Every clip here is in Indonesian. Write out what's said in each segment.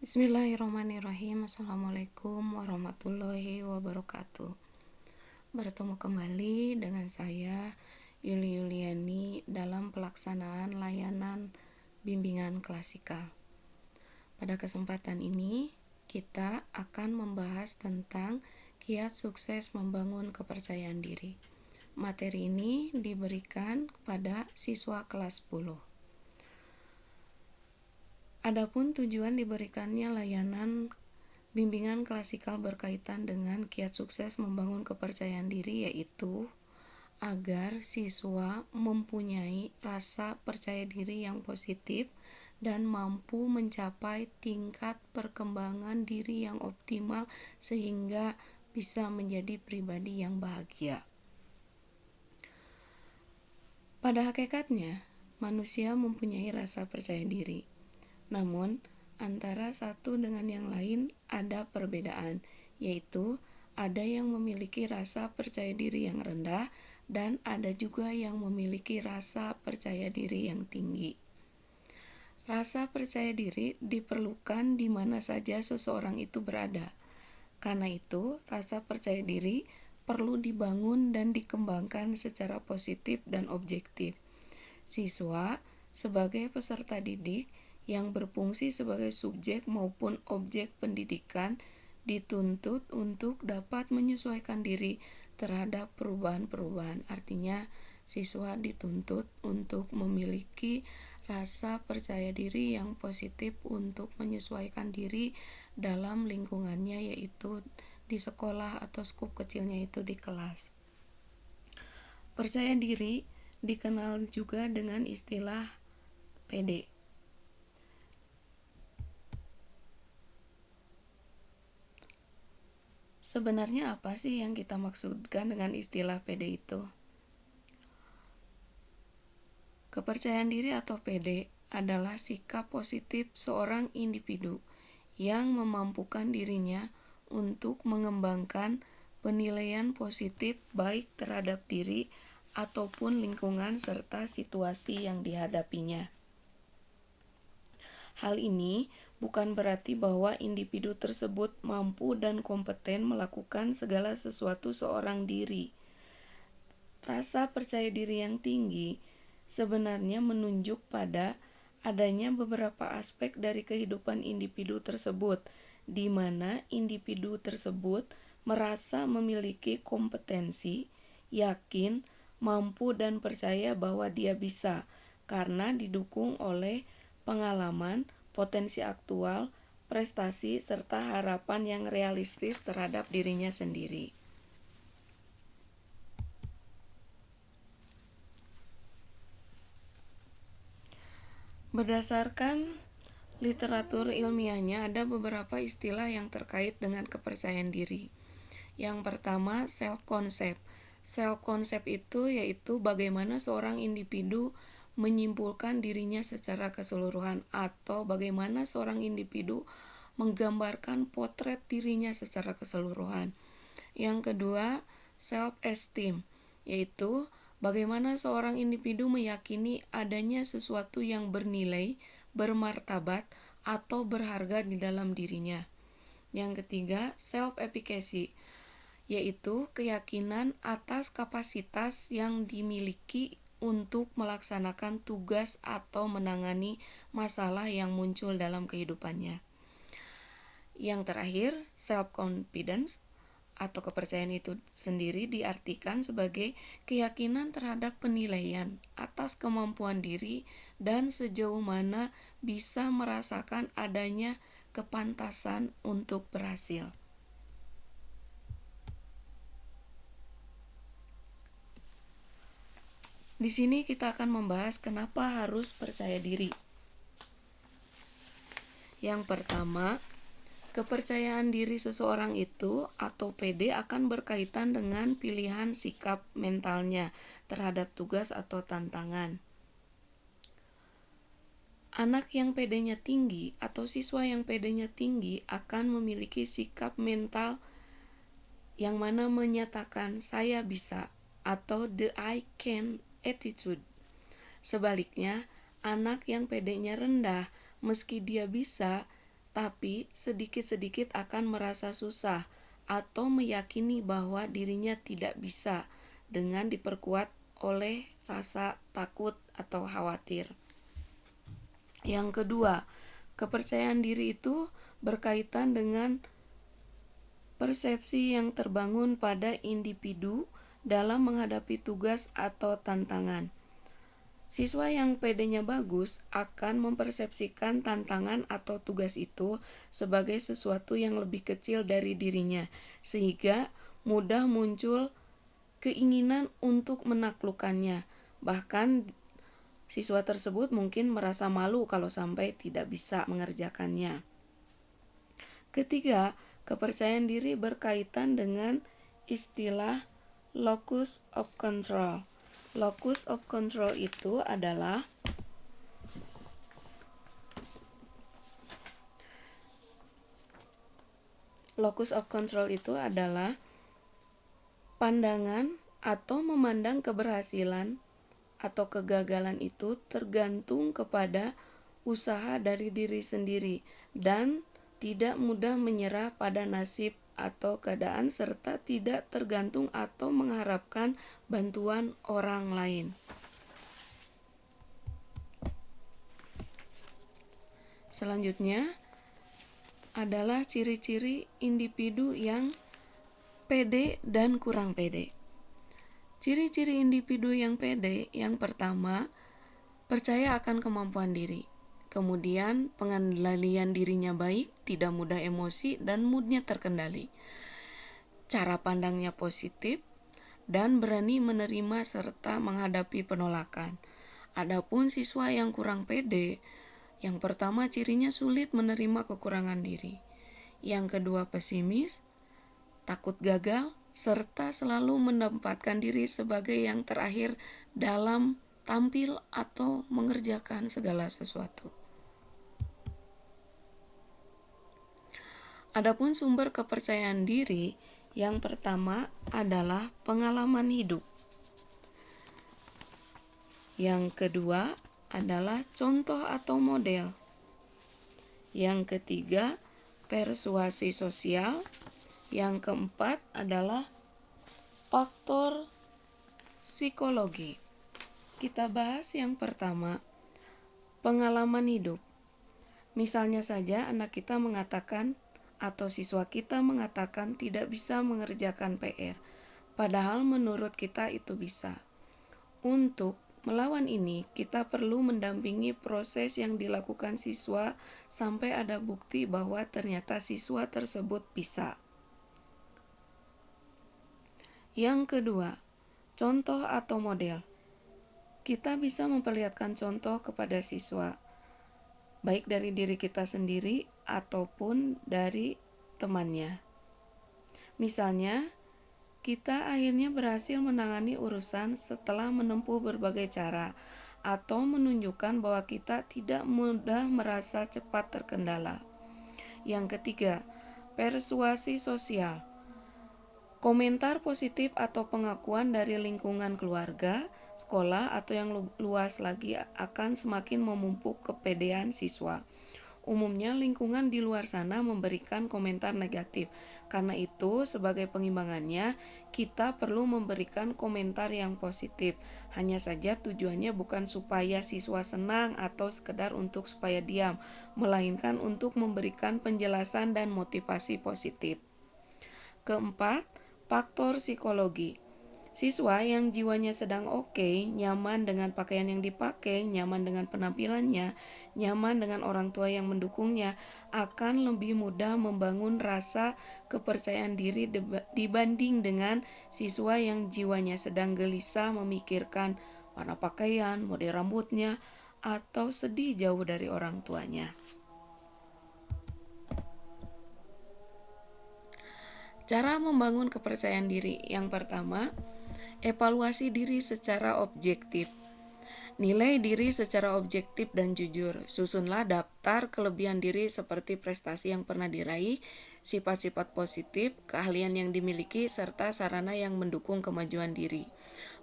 Bismillahirrahmanirrahim. Assalamualaikum warahmatullahi wabarakatuh. Bertemu kembali dengan saya Yuli Yuliani dalam pelaksanaan layanan bimbingan klasikal. Pada kesempatan ini kita akan membahas tentang kiat sukses membangun kepercayaan diri. Materi ini diberikan kepada siswa kelas 10. Adapun tujuan diberikannya layanan bimbingan klasikal berkaitan dengan kiat sukses membangun kepercayaan diri, yaitu agar siswa mempunyai rasa percaya diri yang positif dan mampu mencapai tingkat perkembangan diri yang optimal sehingga bisa menjadi pribadi yang bahagia. Pada hakikatnya, manusia mempunyai rasa percaya diri. Namun, antara satu dengan yang lain ada perbedaan, yaitu ada yang memiliki rasa percaya diri yang rendah dan ada juga yang memiliki rasa percaya diri yang tinggi. Rasa percaya diri diperlukan di mana saja seseorang itu berada. Karena itu, rasa percaya diri perlu dibangun dan dikembangkan secara positif dan objektif. Siswa sebagai peserta didik yang berfungsi sebagai subjek maupun objek pendidikan dituntut untuk dapat menyesuaikan diri terhadap perubahan-perubahan. Artinya, siswa dituntut untuk memiliki rasa percaya diri yang positif untuk menyesuaikan diri dalam lingkungannya, yaitu di sekolah atau skup kecilnya itu di kelas. Percaya diri dikenal juga dengan istilah pede. Sebenarnya apa sih yang kita maksudkan dengan istilah pede itu? Kepercayaan diri atau pede adalah sikap positif seorang individu yang memampukan dirinya untuk mengembangkan penilaian positif baik terhadap diri ataupun lingkungan serta situasi yang dihadapinya. Hal ini bukan berarti bahwa individu tersebut mampu dan kompeten melakukan segala sesuatu seorang diri. Rasa percaya diri yang tinggi sebenarnya menunjuk pada adanya beberapa aspek dari kehidupan individu tersebut, di mana individu tersebut merasa memiliki kompetensi, yakin, mampu dan percaya bahwa dia bisa, karena didukung oleh pengalaman, potensi aktual, prestasi, serta harapan yang realistis terhadap dirinya sendiri. Berdasarkan literatur ilmiahnya, ada beberapa istilah yang terkait dengan kepercayaan diri. Yang pertama, self-concept. Self-concept itu yaitu bagaimana seorang individu menyimpulkan dirinya secara keseluruhan atau bagaimana seorang individu menggambarkan potret dirinya secara keseluruhan. Yang kedua, self-esteem, yaitu bagaimana seorang individu meyakini adanya sesuatu yang bernilai, bermartabat, atau berharga di dalam dirinya. Yang ketiga, self-efficacy, yaitu keyakinan atas kapasitas yang dimiliki untuk melaksanakan tugas atau menangani masalah yang muncul dalam kehidupannya. Yang terakhir, self-confidence atau kepercayaan itu sendiri diartikan sebagai keyakinan terhadap penilaian atas kemampuan diri dan sejauh mana bisa merasakan adanya kepantasan untuk berhasil. Di sini kita akan membahas kenapa harus percaya diri. Yang pertama, kepercayaan diri seseorang itu atau pede akan berkaitan dengan pilihan sikap mentalnya terhadap tugas atau tantangan. Anak yang pedenya tinggi atau siswa yang pedenya tinggi akan memiliki sikap mental yang mana menyatakan saya bisa atau the I can attitude. Sebaliknya, anak yang pedenya rendah meski dia bisa tapi sedikit-sedikit akan merasa susah atau meyakini bahwa dirinya tidak bisa dengan diperkuat oleh rasa takut atau khawatir. Yang kedua, kepercayaan diri itu berkaitan dengan persepsi yang terbangun pada individu dalam menghadapi tugas atau tantangan. Siswa yang PD-nya bagus akan mempersepsikan tantangan atau tugas itu sebagai sesuatu yang lebih kecil dari dirinya, sehingga mudah muncul keinginan untuk menaklukkannya. Bahkan siswa tersebut mungkin merasa malu kalau sampai tidak bisa mengerjakannya. Ketiga, kepercayaan diri berkaitan dengan istilah locus of control. Locus of control itu adalah pandangan atau memandang keberhasilan atau kegagalan itu tergantung kepada usaha dari diri sendiri dan tidak mudah menyerah pada nasib atau keadaan serta tidak tergantung atau mengharapkan bantuan orang lain. Selanjutnya adalah ciri-ciri individu yang pede dan kurang pede. Ciri-ciri individu yang pede yang pertama, percaya akan kemampuan diri. Kemudian, pengendalian dirinya baik, tidak mudah emosi, dan moodnya terkendali. Cara pandangnya positif, dan berani menerima serta menghadapi penolakan. Adapun siswa yang kurang pede, yang pertama cirinya sulit menerima kekurangan diri. Yang kedua pesimis, takut gagal, serta selalu menempatkan diri sebagai yang terakhir dalam tampil atau mengerjakan segala sesuatu. Adapun sumber kepercayaan diri, yang pertama adalah pengalaman hidup. Yang kedua adalah contoh atau model. Yang ketiga, persuasi sosial. Yang keempat adalah faktor psikologi. Kita bahas yang pertama, pengalaman hidup. Misalnya saja anak kita mengatakan atau siswa kita mengatakan tidak bisa mengerjakan PR, padahal menurut kita itu bisa. Untuk melawan ini, kita perlu mendampingi proses yang dilakukan siswa sampai ada bukti bahwa ternyata siswa tersebut bisa. Yang kedua, contoh atau model. Kita bisa memperlihatkan contoh kepada siswa, baik dari diri kita sendiri ataupun dari temannya. Misalnya, kita akhirnya berhasil menangani urusan setelah menempuh berbagai cara atau menunjukkan bahwa kita tidak mudah merasa cepat terkendala. Yang ketiga, persuasi sosial. Komentar positif atau pengakuan dari lingkungan keluarga, sekolah, atau yang luas lagi akan semakin memupuk kepedean siswa. Umumnya lingkungan di luar sana memberikan komentar negatif. Karena itu, sebagai pengimbangannya, kita perlu memberikan komentar yang positif. Hanya saja tujuannya bukan supaya siswa senang atau sekedar untuk supaya diam, melainkan untuk memberikan penjelasan dan motivasi positif. Keempat, faktor psikologi. Siswa yang jiwanya sedang oke, nyaman dengan pakaian yang dipakai, nyaman dengan penampilannya, nyaman dengan orang tua yang mendukungnya, akan lebih mudah membangun rasa kepercayaan diri dibanding dengan siswa yang jiwanya sedang gelisah memikirkan warna pakaian, model rambutnya, atau sedih jauh dari orang tuanya. Cara membangun kepercayaan diri yang pertama, evaluasi diri secara objektif. Nilai diri secara objektif dan jujur. Susunlah daftar kelebihan diri seperti prestasi yang pernah diraih, sifat-sifat positif, keahlian yang dimiliki, serta sarana yang mendukung kemajuan diri.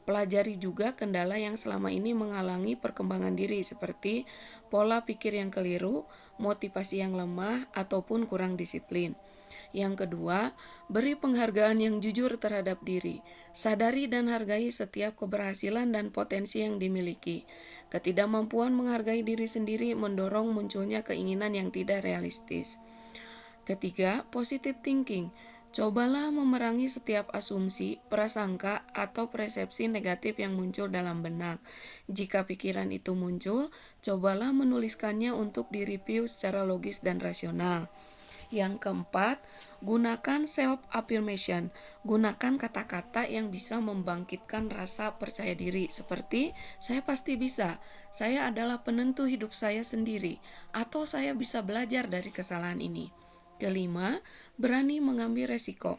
Pelajari juga kendala yang selama ini menghalangi perkembangan diri seperti pola pikir yang keliru, motivasi yang lemah, ataupun kurang disiplin. Yang kedua, beri penghargaan yang jujur terhadap diri. Sadari dan hargai setiap keberhasilan dan potensi yang dimiliki. Ketidakmampuan menghargai diri sendiri mendorong munculnya keinginan yang tidak realistis. Ketiga, positive thinking. Cobalah memerangi setiap asumsi, prasangka, atau persepsi negatif yang muncul dalam benak. Jika pikiran itu muncul, cobalah menuliskannya untuk direview secara logis dan rasional. Yang keempat, gunakan self-affirmation. Gunakan kata-kata yang bisa membangkitkan rasa percaya diri seperti, saya pasti bisa, saya adalah penentu hidup saya sendiri, atau saya bisa belajar dari kesalahan ini. Kelima, berani mengambil resiko.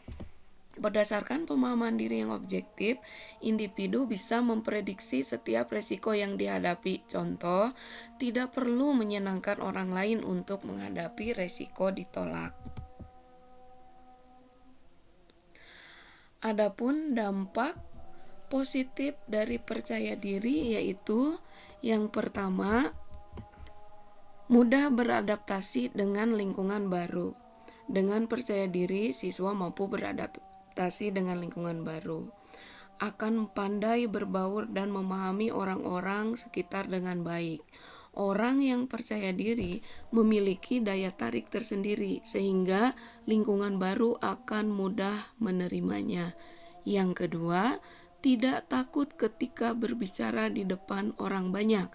Berdasarkan pemahaman diri yang objektif, individu bisa memprediksi setiap resiko yang dihadapi. Contoh, tidak perlu menyenangkan orang lain untuk menghadapi resiko ditolak. Adapun dampak positif dari percaya diri yaitu yang pertama, mudah beradaptasi dengan lingkungan baru. Dengan percaya diri, siswa mampu beradaptasi dengan lingkungan baru, akan pandai berbaur dan memahami orang-orang sekitar dengan baik. Orang yang percaya diri memiliki daya tarik tersendiri sehingga lingkungan baru akan mudah menerimanya. Yang kedua, tidak takut ketika berbicara di depan orang banyak.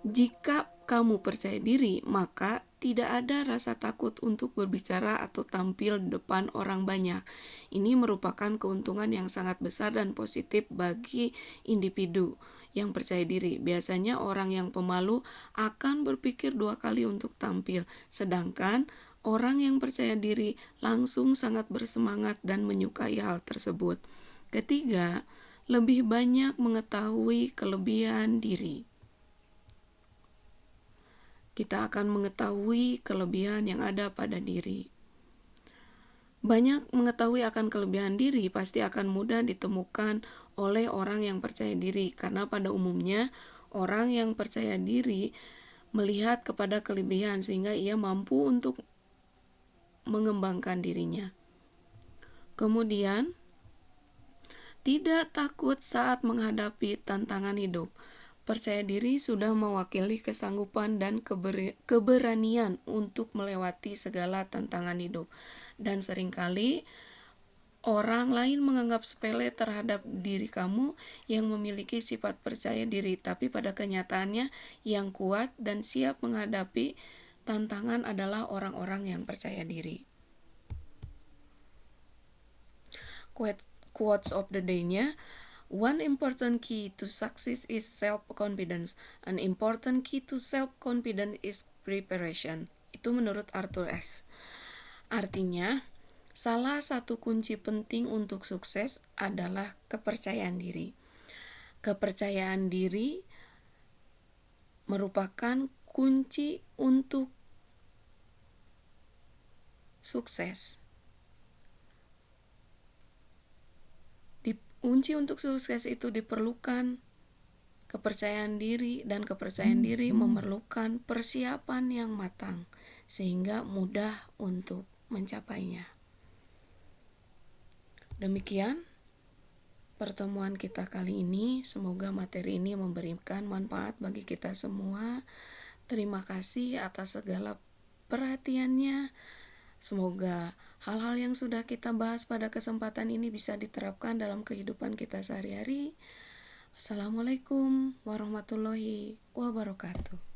Jika kamu percaya diri, maka tidak ada rasa takut untuk berbicara atau tampil di depan orang banyak. Ini merupakan keuntungan yang sangat besar dan positif bagi individu yang percaya diri. Biasanya orang yang pemalu akan berpikir 2 kali untuk tampil, sedangkan orang yang percaya diri langsung sangat bersemangat dan menyukai hal tersebut. Ketiga, lebih banyak mengetahui kelebihan diri. Kita akan mengetahui kelebihan yang ada pada diri. Banyak mengetahui akan kelebihan diri pasti akan mudah ditemukan oleh orang yang percaya diri, karena pada umumnya orang yang percaya diri melihat kepada kelebihan sehingga ia mampu untuk mengembangkan dirinya. Kemudian, tidak takut saat menghadapi tantangan hidup. Percaya diri sudah mewakili kesanggupan dan keberanian untuk melewati segala tantangan hidup. Dan seringkali orang lain menganggap sepele terhadap diri kamu yang memiliki sifat percaya diri, tapi pada kenyataannya yang kuat dan siap menghadapi tantangan adalah orang-orang yang percaya diri. Quotes of the day-nya, one important key to success is self-confidence. An important key to self-confidence is preparation. Itu menurut Arthur S. Artinya, salah satu kunci penting untuk sukses adalah kepercayaan diri. Kepercayaan diri merupakan kunci untuk sukses. Kunci untuk sukses itu diperlukan kepercayaan diri, dan kepercayaan diri memerlukan persiapan yang matang sehingga mudah untuk mencapainya. Demikian pertemuan kita kali ini. Semoga materi ini memberikan manfaat bagi kita semua. Terima kasih atas segala perhatiannya. Semoga hal-hal yang sudah kita bahas pada kesempatan ini bisa diterapkan dalam kehidupan kita sehari-hari. Wassalamualaikum warahmatullahi wabarakatuh.